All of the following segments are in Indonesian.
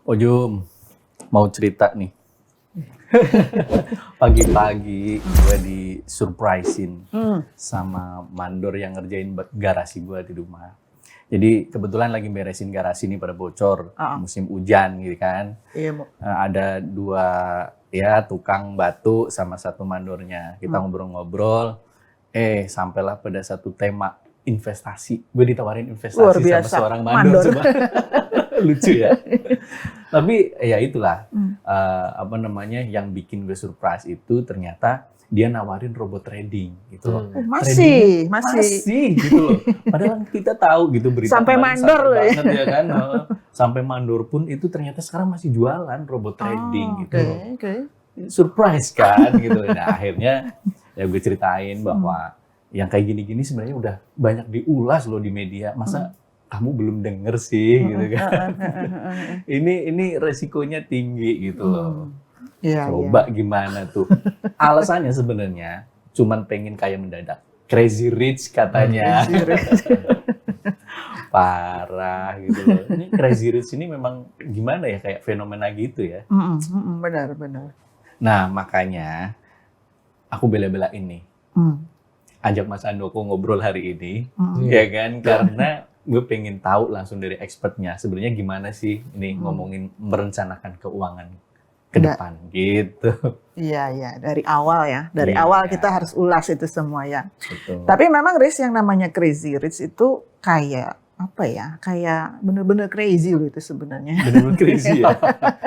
Oh Jum, mau cerita nih. Pagi-pagi gue disurprisein sama mandor yang ngerjain garasi gue di rumah. Jadi kebetulan lagi beresin garasi ini pada bocor, musim hujan gitu kan. Iya, Ada dua tukang batu sama satu mandornya. Kita ngobrol-ngobrol, sampailah pada satu tema investasi. Gue ditawarin investasi luar sama biasa. seorang mandor. Lucu ya. Tapi ya itulah yang bikin gue surprise itu ternyata dia nawarin robot trading gitu loh. Masih gitu loh. Padahal kita tahu gitu berita sampai mandor loh banget ya kan. Sampai mandor pun itu ternyata sekarang masih jualan robot trading gitu loh. Surprise kan gitu. Nah, akhirnya ya gue ceritain bahwa yang kayak gini-gini sebenarnya udah banyak diulas loh di media. Masa kamu belum denger sih gitu kan. Ini resikonya tinggi gitu loh. Coba gimana tuh. Alasannya sebenarnya cuman pengen kaya mendadak. Crazy rich katanya. Parah gitu loh. Ini crazy rich ini memang gimana ya, kayak fenomena gitu ya. Benar. Nah makanya aku bela-belain nih. Ajak Mas Andoko ngobrol hari ini. Ya kan, karena gue pengen tahu langsung dari expertnya sebenarnya gimana sih ini ngomongin merencanakan keuangan ke depan gitu. Iya, dari awal ya. Dari awal kita harus ulas itu semua ya. Betul. Tapi memang Riz, yang namanya crazy rich itu kayak apa ya? Kayak bener-bener crazy loh itu sebenarnya. Bener-bener crazy ya.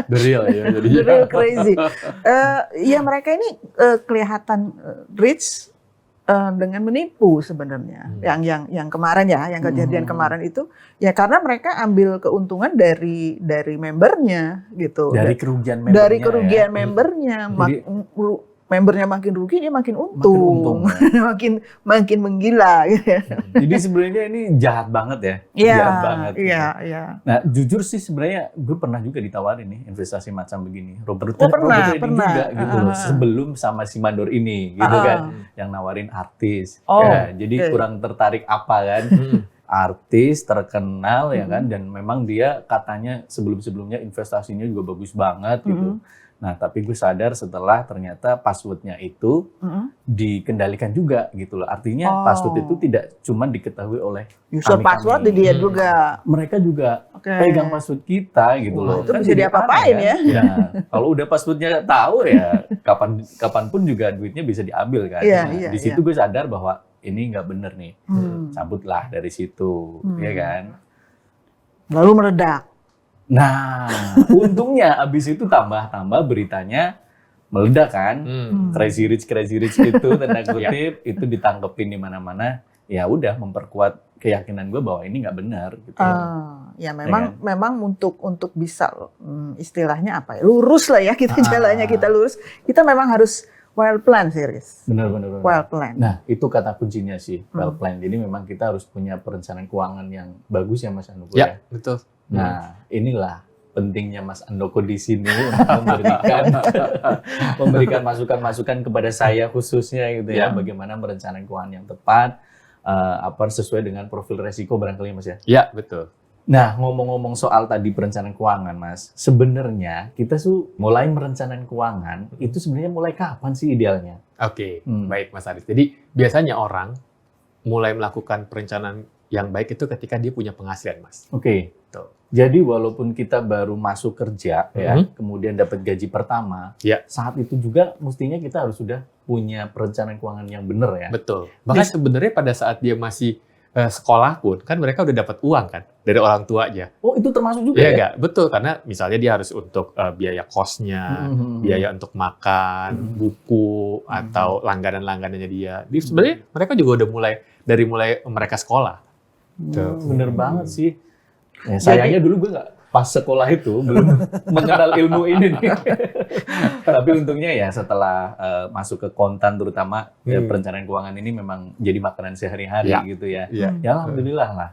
The real ya. Bener crazy. Ya mereka ini kelihatan rich dengan menipu sebenarnya. Yang kemarin ya, yang kejadian kemarin itu ya karena mereka ambil keuntungan dari membernya gitu. Dari kerugian membernya. Dari kerugian membernya. Membernya makin rugi, dia makin untung. makin menggila gitu ya. Jadi sebenarnya ini jahat banget ya. Iya, jahat banget. Iya. Nah, jujur sih sebenarnya gue pernah juga ditawarin nih investasi macam begini. Robot pernah juga gitu loh. Sebelum sama si mandor ini gitu kan, yang nawarin artis. Jadi kurang tertarik apa kan? Artis terkenal ya kan, dan memang dia katanya sebelum-sebelumnya investasinya juga bagus banget gitu. Nah, tapi gue sadar setelah ternyata passwordnya itu dikendalikan juga gitu loh. Artinya password itu tidak cuma diketahui oleh user password di dia juga. Mereka juga pegang password kita gitu loh. Itu kan bisa diapa-apain ya. Kalau udah passwordnya tahu ya kapanpun juga duitnya bisa diambil kan. Di situ gue sadar bahwa ini nggak bener nih. Cabutlah dari situ, ya kan. Lalu meledak. Nah, untungnya abis itu tambah beritanya meledak kan. Crazy rich itu tanda kutip itu ditangkepin di mana-mana. Ya udah memperkuat keyakinan gue bahwa ini nggak benar gitu. Ya memang untuk bisa istilahnya apa ya, lurus lah ya kita jalannya, kita lurus. Kita memang harus well plan sih, Riz. Benar. Well plan. Nah, itu kata kuncinya sih, well plan. Jadi memang kita harus punya perencanaan keuangan yang bagus ya Mas Andoko ya. Betul. Nah, inilah pentingnya Mas Andoko di sini memberikan masukan-masukan kepada saya khususnya gitu ya, bagaimana merencanakan keuangan yang tepat, sesuai dengan profil resiko barangkali Mas ya. Iya, betul. Nah, ngomong-ngomong soal tadi perencanaan keuangan, Mas, sebenarnya kita mulai merencanakan keuangan itu sebenarnya mulai kapan sih idealnya? Oke, baik Mas Arif. Jadi biasanya orang mulai melakukan perencanaan yang baik itu ketika dia punya penghasilan, Mas. Oke. Jadi walaupun kita baru masuk kerja ya, kemudian dapat gaji pertama, saat itu juga mestinya kita harus sudah punya perencanaan keuangan yang benar ya. Betul. Bahkan sebenarnya pada saat dia masih sekolah pun kan mereka udah dapat uang kan dari orang tuanya. Oh, itu termasuk juga ya? Iya, betul, karena misalnya dia harus untuk biaya kosnya, biaya untuk makan, buku, atau langganan-langganannya dia. Jadi sebenarnya mereka juga udah mulai mereka sekolah. Bener banget sih. Ya, sayangnya dulu gue nggak pas sekolah itu belum mengenal ilmu ini nih. Tapi untungnya ya setelah masuk ke kontan terutama perencanaan keuangan ini memang jadi makanan sehari-hari gitu ya. Ya alhamdulillah lah.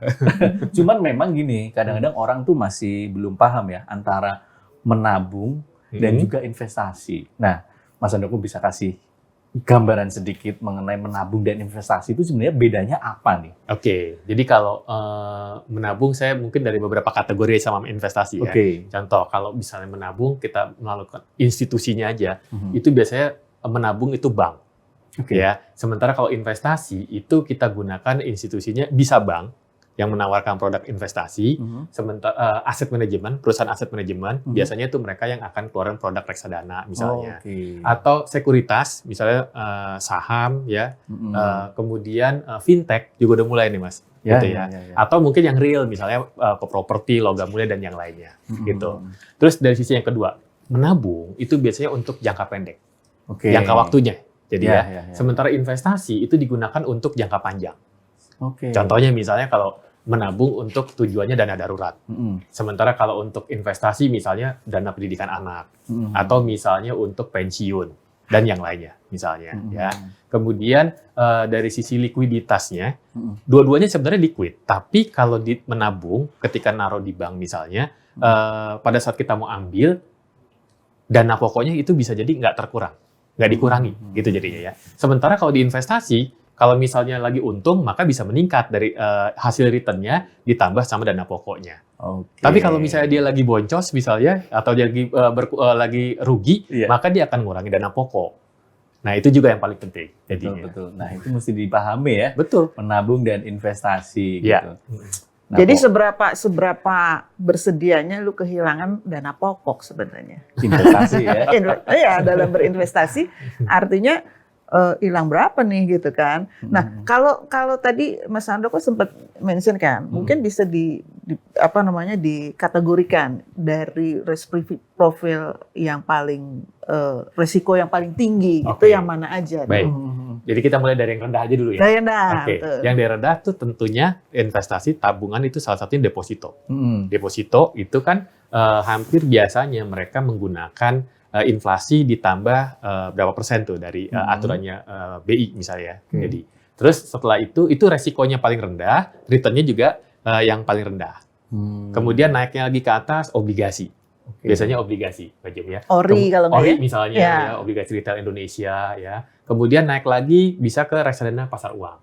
Cuman memang gini, kadang-kadang orang tuh masih belum paham ya antara menabung dan juga investasi. Nah, Mas Andoko bisa kasih gambaran sedikit mengenai menabung dan investasi itu sebenarnya bedanya apa nih? Oke, jadi kalau menabung saya mungkin dari beberapa kategori sama investasi ya. Contoh kalau misalnya menabung kita melakukan institusinya aja, itu biasanya menabung itu bank. Ya. Sementara kalau investasi itu kita gunakan institusinya bisa bank yang menawarkan produk investasi, sementara aset manajemen, perusahaan aset manajemen, biasanya itu mereka yang akan keluarin produk reksadana misalnya, atau sekuritas, misalnya saham ya, kemudian fintech juga udah mulai nih Mas, gitu ya. Atau mungkin yang real, misalnya properti, logam mulia dan yang lainnya, gitu. Terus dari sisi yang kedua, menabung itu biasanya untuk jangka pendek, jangka waktunya, jadi sementara investasi itu digunakan untuk jangka panjang. Contohnya misalnya kalau menabung untuk tujuannya dana darurat. Sementara kalau untuk investasi misalnya dana pendidikan anak atau misalnya untuk pensiun dan yang lainnya misalnya ya. Kemudian dari sisi likuiditasnya dua-duanya sebenarnya liquid, tapi kalau menabung ketika naruh di bank misalnya pada saat kita mau ambil dana pokoknya itu bisa jadi nggak terkurang, nggak dikurangi gitu jadinya ya. Sementara kalau di investasi kalau misalnya lagi untung, maka bisa meningkat dari hasil return-nya ditambah sama dana pokoknya. Tapi kalau misalnya dia lagi boncos misalnya, atau dia lagi rugi, maka dia akan ngurangi dana pokok. Nah, itu juga yang paling penting. Betul. Nah, itu mesti dipahami ya. Betul. Menabung dan investasi gitu. Nah, jadi seberapa bersedianya lu kehilangan dana pokok sebenarnya? Investasi ya. Iya, dalam berinvestasi artinya hilang berapa nih gitu kan. Nah, kalau tadi Mas Handoko sempat mention kan, mungkin bisa dikategorikan dari risk profile yang paling resiko yang paling tinggi itu yang mana aja. Baik. Jadi kita mulai dari yang rendah aja dulu ya. Dari rendah. Yang dari rendah tuh tentunya investasi tabungan itu salah satunya deposito. Deposito itu kan hampir biasanya mereka menggunakan inflasi ditambah berapa persen tuh dari aturannya BI misalnya. Jadi terus setelah itu resikonya paling rendah, returnnya juga yang paling rendah. Kemudian naiknya lagi ke atas obligasi. Biasanya obligasi, ya. Ori kalau nggak ya? Misalnya ya, obligasi retail Indonesia ya. Kemudian naik lagi bisa ke reksadana pasar uang.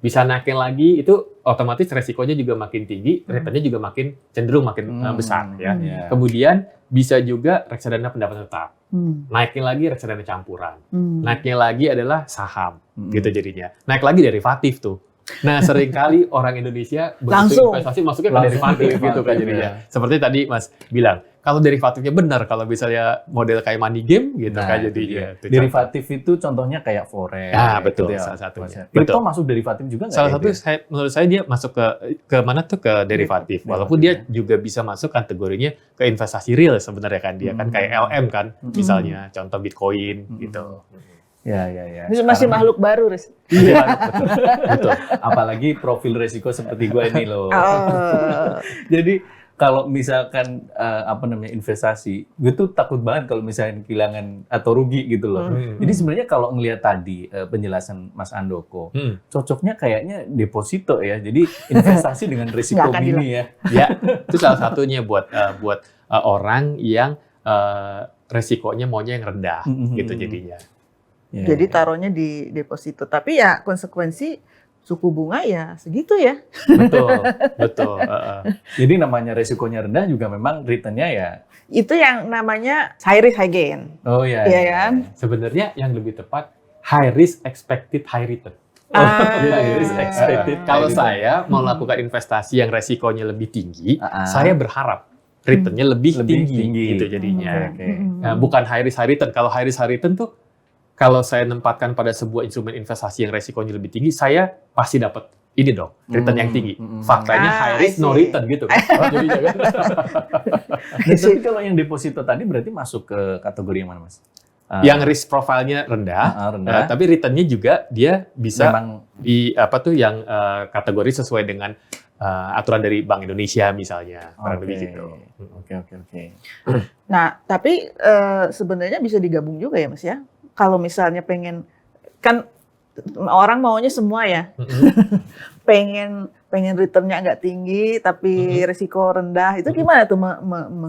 Bisa naikin lagi itu otomatis resikonya juga makin tinggi, returnnya juga cenderung makin besar ya. Kemudian bisa juga reksadana pendapatan tetap. Naikin lagi reksadana campuran. Naiknya lagi adalah saham gitu jadinya. Naik lagi derivatif tuh. Nah, seringkali orang Indonesia begitu investasi masuknya ke derivatif gitu kan jadinya. Seperti tadi Mas bilang, kalau derivatifnya benar, kalau misalnya model kayak money game gitu kan jadinya. Derivatif itu contohnya kayak forex. Betul, gitu ya, salah satunya. Kripto masuk derivatif juga nggak? Salah satu menurut saya dia masuk ke mana tuh ke derivatif. Walaupun dia juga bisa masuk kategorinya ke investasi real sebenarnya kan dia kan kayak LM kan misalnya, contoh Bitcoin gitu. Ya. Ini masih makhluk baru, Riz. Iya, betul. Apalagi profil resiko seperti gue ini loh. Jadi kalau misalkan investasi, gue tuh takut banget kalau misalnya kehilangan atau rugi gitu loh. Jadi sebenarnya kalau ngelihat tadi penjelasan Mas Handoko, cocoknya kayaknya deposito ya. Jadi investasi dengan risiko mini ya. Ya, itu salah satunya buat orang yang resikonya maunya yang rendah gitu jadinya. Jadi taruhnya di deposito. Tapi ya konsekuensi suku bunga ya segitu ya. Betul. Jadi namanya resikonya rendah juga memang returnnya ya. Itu yang namanya high risk high gain. Oh iya. Iya kan? Sebenarnya yang lebih tepat high risk expected high return. High risk expected. Kalau saya mau lakukan investasi yang resikonya lebih tinggi, saya berharap returnnya lebih tinggi gitu jadinya. Bukan high risk high return. Kalau high risk high return tuh kalau saya nempatkan pada sebuah instrumen investasi yang resikonya lebih tinggi, saya pasti dapat ini dong, return yang tinggi. Faktanya high risk no return gitu kan. Tapi kalau yang deposito tadi berarti masuk ke kategori yang mana, Mas? Yang risk profile-nya rendah, tapi returnnya juga dia bisa memang yang kategori sesuai dengan aturan dari Bank Indonesia misalnya, gitu. Oke. Nah, tapi sebenarnya bisa digabung juga ya, Mas ya. Kalau misalnya pengen, kan orang maunya semua ya, pengen pengen returnnya nggak tinggi tapi risiko rendah, itu gimana tuh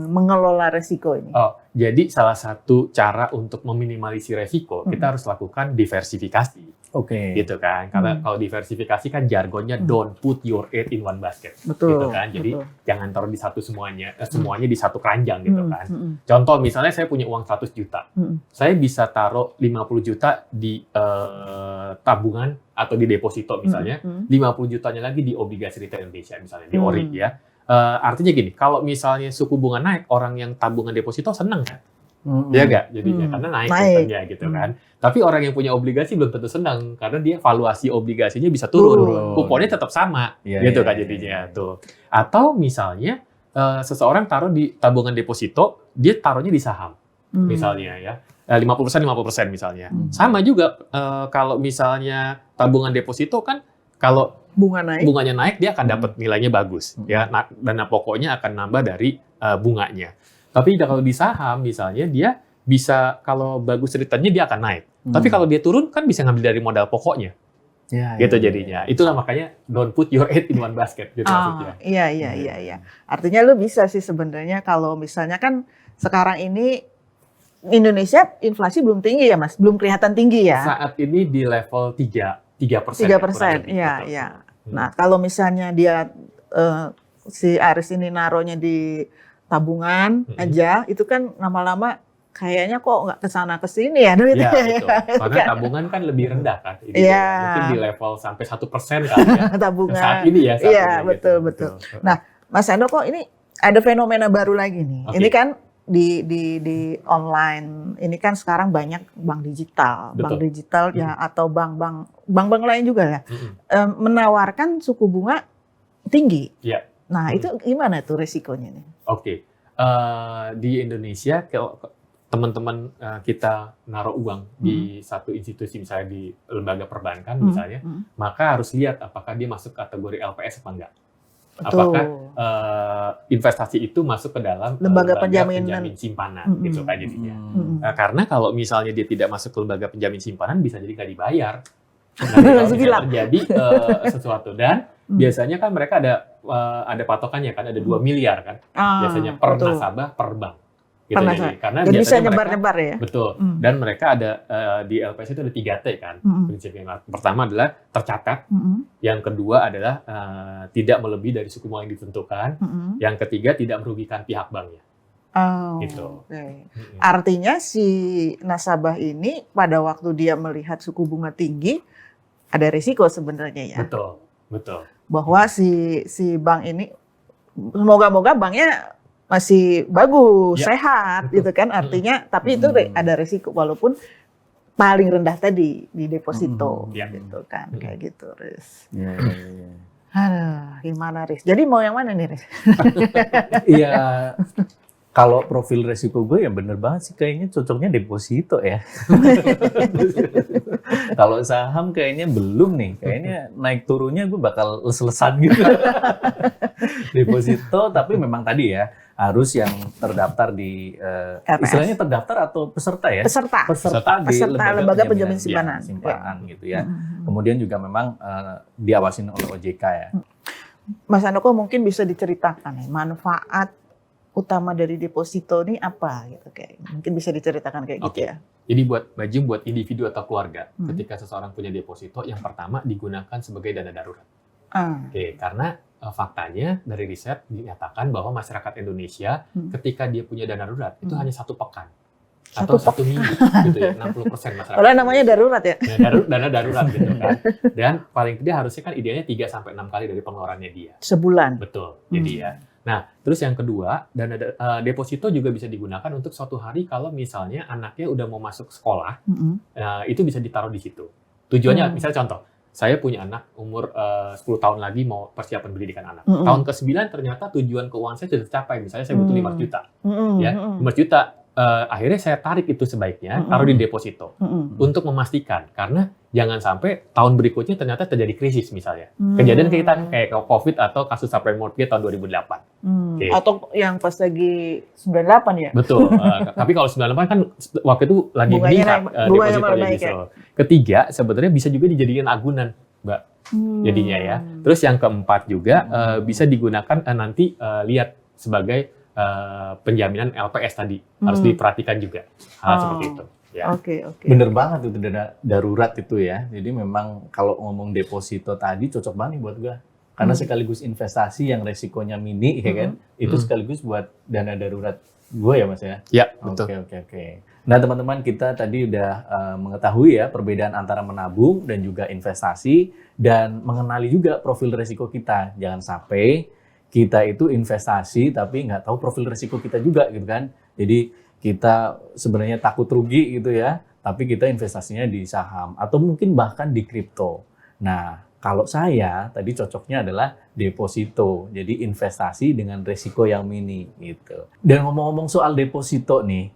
mengelola risiko ini? Oh, jadi salah satu cara untuk meminimalisir risiko kita harus lakukan diversifikasi. Oke. Gitu kan, karena kalau diversifikasi kan jargonnya don't put your egg in one basket. Betul. Gitu kan, jadi betul. jangan taruh di satu semuanya di satu keranjang gitu kan. Contoh misalnya saya punya uang 100 juta, saya bisa taruh 50 juta di tabungan atau di deposito misalnya, 50 jutanya lagi di obligasi retail Indonesia misalnya, di ORI ya. Artinya gini, kalau misalnya suku bunga naik, orang yang tabungan deposito seneng kan? Iya nggak? Jadinya karena naik returnnya gitu kan. Tapi orang yang punya obligasi belum tentu senang karena dia valuasi obligasinya bisa turun. Kuponnya tetap sama gitu kan jadinya tuh. Atau misalnya seseorang taruh di tabungan deposito, dia taruhnya di saham misalnya ya. 50% misalnya. Sama juga kalau misalnya tabungan deposito kan kalau bunganya naik dia akan dapat nilainya bagus ya. Dana pokoknya akan nambah dari bunganya. Tapi kalau di saham misalnya dia bisa kalau bagus returnnya dia akan naik. Tapi kalau dia turun kan bisa ngambil dari modal pokoknya. Gitu jadinya. Itulah makanya don't put your egg in one basket gitu maksudnya. Iya. Artinya lu bisa sih sebenarnya kalau misalnya kan sekarang ini Indonesia inflasi belum tinggi ya Mas, belum kelihatan tinggi ya. Saat ini di level 3%. 3%. Iya. Nah, kalau misalnya dia si Aris ini naruhnya di tabungan aja, itu kan lama-lama kayaknya kok nggak kesana kesini ya duitnya. Iya, betul. Karena tabungan kan lebih rendah kan. Mungkin di level sampai 1% kan ya. Tabungan. Saat ini ya. Iya, betul. Nah, Mas Handoko ini ada fenomena baru lagi nih. Ini kan di online, ini kan sekarang banyak bank digital. Bank digital ya atau bank-bank lain juga ya. Menawarkan suku bunga tinggi. Iya. Nah, itu gimana tuh resikonya nih? Oke. Di Indonesia teman-teman kita naruh uang di satu institusi misalnya di lembaga perbankan misalnya, maka harus lihat apakah dia masuk kategori LPS apa enggak. Apakah investasi itu masuk ke dalam lembaga penjamin simpanan gitu kan jadinya. Karena kalau misalnya dia tidak masuk ke lembaga penjamin simpanan bisa jadi nggak dibayar. Nanti kalau terjadi sesuatu dan biasanya kan mereka ada patokannya kan, ada 2 miliar kan. Biasanya per nasabah per bank. Gitu karena jadi bisa biasanya nyebar-nyebar ya. Betul. Dan mereka ada di LPS itu ada 3T kan. Prinsipnya pertama adalah tercatat, yang kedua adalah tidak melebihi dari suku bunga yang ditentukan, yang ketiga tidak merugikan pihak banknya. Gitu. Artinya si nasabah ini pada waktu dia melihat suku bunga tinggi ada risiko sebenarnya ya. Betul. Bahwa si bank ini semoga-moga banknya masih bagus, sehat gitu kan artinya, tapi itu ada risiko walaupun paling rendah tadi di deposito gitu kan, kayak gitu Riz. Aduh, gimana Riz? Jadi mau yang mana nih Riz? Iya, kalau profil resiko gue ya bener banget sih kayaknya cocoknya deposito ya. Kalau saham kayaknya belum nih, kayaknya naik turunnya gue bakal les-lesan gitu. Deposito, tapi memang tadi ya harus yang terdaftar di istilahnya terdaftar atau peserta ya? Peserta di lembaga penjamin simpanan gitu ya. Kemudian juga memang diawasin oleh OJK ya. Mas Handoko mungkin bisa diceritakan ya, manfaat utama dari deposito ini apa gitu kayak mungkin bisa diceritakan kayak gitu ya. Jadi buat individu atau keluarga ketika seseorang punya deposito yang pertama digunakan sebagai dana darurat. Karena faktanya dari riset dinyatakan bahwa masyarakat Indonesia ketika dia punya dana darurat itu hanya 1 pekan atau 1 minggu gitu ya, 60% masyarakat. Kalau namanya darurat ya. Dana darurat gitu kan. Dan paling tidak harusnya kan idealnya 3 sampai 6 kali dari pengeluarannya dia. Sebulan. Betul. Jadi ya. Nah, terus yang kedua, dana deposito juga bisa digunakan untuk suatu hari kalau misalnya anaknya udah mau masuk sekolah, itu bisa ditaruh di situ. Tujuannya, misalnya contoh, saya punya anak umur 10 tahun lagi mau persiapan pendidikan anak. Tahun ke-9 ternyata tujuan keuangan saya sudah tercapai. Misalnya saya butuh 5 juta. Ya, 5 juta. Akhirnya saya tarik itu sebaiknya, taruh di deposito. Untuk memastikan. Karena jangan sampai tahun berikutnya ternyata terjadi krisis misalnya. Kejadian kayak COVID atau kasus subprime mortgage tahun 2008. Atau yang pas lagi 98 ya? Betul. Tapi kalau 98 kan waktu itu lagi meningkat depositonya. Ketiga, sebenarnya bisa juga dijadikan agunan, Mbak. jadinya ya. Terus yang keempat juga bisa digunakan nanti lihat sebagai penjaminan LPS tadi. Harus diperhatikan juga hal seperti itu. Ya. Oke. Bener banget itu dana darurat itu ya. Jadi memang kalau ngomong deposito tadi cocok banget nih buat gua. Karena sekaligus investasi yang resikonya mini ya kan. Itu sekaligus buat dana darurat gua ya Mas ya. Ya, betul. Oke. Nah, teman-teman, kita tadi udah mengetahui ya perbedaan antara menabung dan juga investasi dan mengenali juga profil resiko kita. Jangan sampai kita itu investasi tapi nggak tahu profil resiko kita juga gitu kan. Jadi kita sebenarnya takut rugi gitu ya, tapi kita investasinya di saham atau mungkin bahkan di kripto. Nah, kalau saya tadi cocoknya adalah deposito, jadi investasi dengan resiko yang mini gitu. Dan ngomong-ngomong soal deposito nih,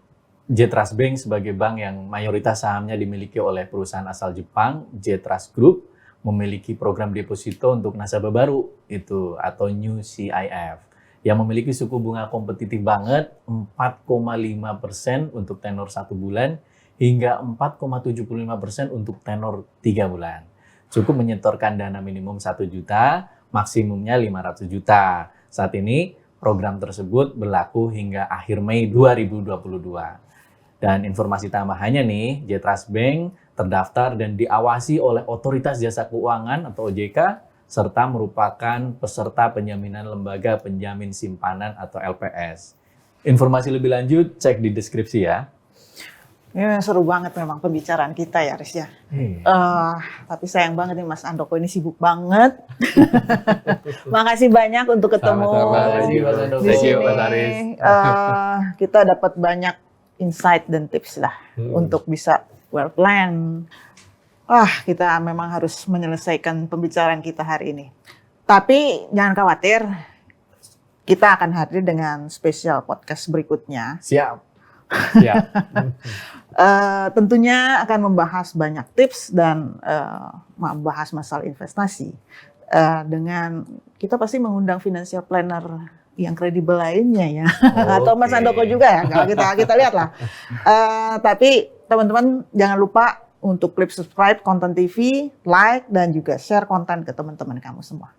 J Trust Bank sebagai bank yang mayoritas sahamnya dimiliki oleh perusahaan asal Jepang, J Trust Group, memiliki program deposito untuk nasabah baru itu atau New CIF. Yang memiliki suku bunga kompetitif banget 4,5% untuk tenor 1 bulan hingga 4,75% untuk tenor 3 bulan. Cukup menyetorkan dana minimum 1 juta, maksimumnya 500 juta. Saat ini program tersebut berlaku hingga akhir Mei 2022. Dan informasi tambahannya nih, J Trust Bank terdaftar dan diawasi oleh Otoritas Jasa Keuangan atau OJK serta merupakan peserta penjaminan lembaga penjamin simpanan atau LPS. Informasi lebih lanjut cek di deskripsi ya. Ini seru banget memang pembicaraan kita ya, Riz ya. Tapi sayang banget nih Mas Andoko ini sibuk banget. Makasih banyak untuk ketemu Sama-sama. di sini. Mas Aris. Kita dapat banyak insight dan tips lah untuk bisa well plan. Kita memang harus menyelesaikan pembicaraan kita hari ini. Tapi jangan khawatir, kita akan hadir dengan spesial podcast berikutnya. Siap. Tentunya akan membahas banyak tips dan membahas masalah investasi. Dengan kita pasti mengundang financial planner yang kredibel lainnya ya. Atau Mas Andoko juga ya. Kita lihat lah. Tapi teman-teman jangan lupa untuk klik subscribe Konten TV, like, dan juga share konten ke teman-teman kamu semua.